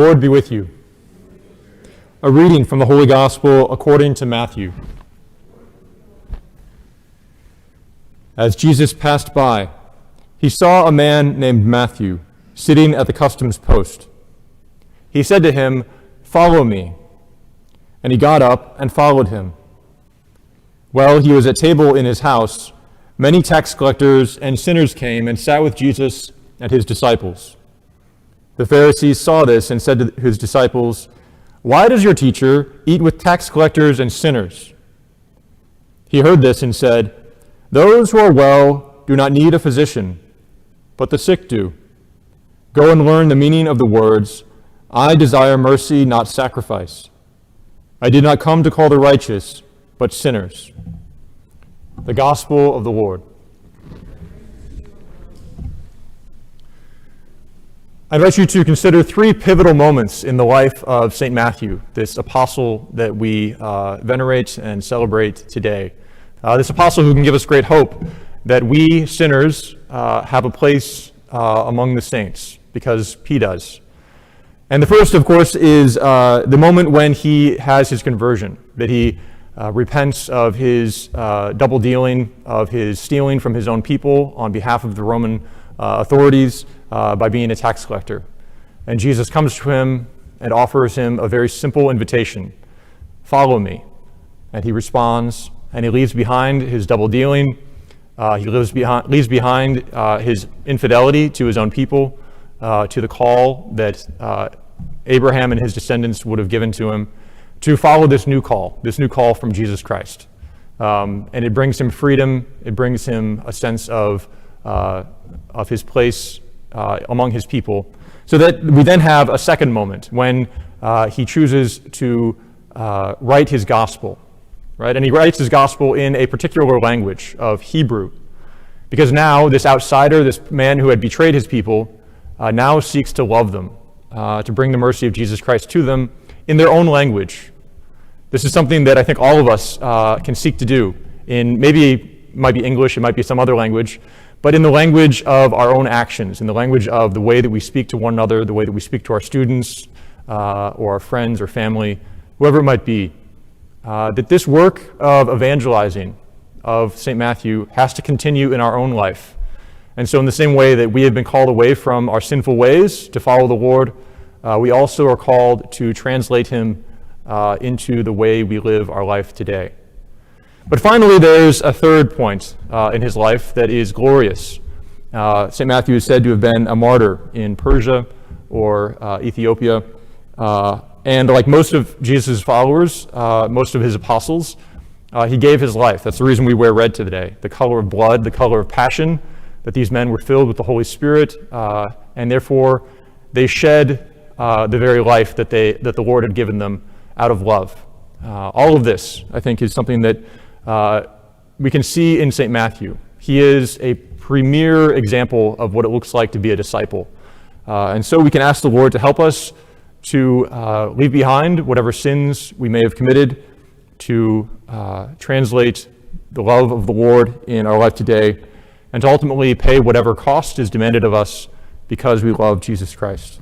Lord be with you. A reading from the Holy Gospel according to Matthew. As Jesus passed by, he saw a man named Matthew sitting at the customs post. He said to him, "Follow me." And he got up and followed him. While he was at table in his house, many tax collectors and sinners came and sat with Jesus and his disciples. The Pharisees saw this and said to his disciples, "Why does your teacher eat with tax collectors and sinners?" He heard this and said, "Those who are well do not need a physician, but the sick do. Go and learn the meaning of the words, 'I desire mercy, not sacrifice.' I did not come to call the righteous, but sinners." The Gospel of the Lord. I invite you to consider three pivotal moments in the life of St. Matthew, this apostle that we venerate and celebrate today. This apostle who can give us great hope that we sinners have a place among the saints, because he does. And the first, of course, is the moment when he has his conversion, that he repents of his double dealing, of his stealing from his own people on behalf of the Roman authorities by being a tax collector. And Jesus comes to him and offers him a very simple invitation: "Follow me." And he responds, and he leaves behind his double dealing. He leaves behind his infidelity to his own people, to the call that Abraham and his descendants would have given to him, to follow this new call from Jesus Christ. And it brings him freedom. It brings him a sense of his place among his people, so that we then have a second moment when he chooses to write his gospel, right? And he writes his gospel in a particular language of Hebrew, because now this outsider, this man who had betrayed his people, now seeks to love them, to bring the mercy of Jesus Christ to them in their own language. This is something that I think all of us can seek to do in, maybe it might be English, it might be some other language, but in the language of our own actions, in the language of the way that we speak to one another, the way that we speak to our students or our friends or family, whoever it might be, that this work of evangelizing of St. Matthew has to continue in our own life. And so in the same way that we have been called away from our sinful ways to follow the Lord, we also are called to translate him into the way we live our life today. But finally, there's a third point in his life that is glorious. St. Matthew is said to have been a martyr in Persia or Ethiopia. And like most of Jesus' followers, most of his apostles, he gave his life. That's the reason we wear red today. The color of blood, the color of passion, that these men were filled with the Holy Spirit, and therefore they shed the very life that the Lord had given them out of love. All of this, I think, is something that we can see in St. Matthew. He is a premier example of what it looks like to be a disciple. And so we can ask the Lord to help us to leave behind whatever sins we may have committed, to translate the love of the Lord in our life today, and to ultimately pay whatever cost is demanded of us because we love Jesus Christ.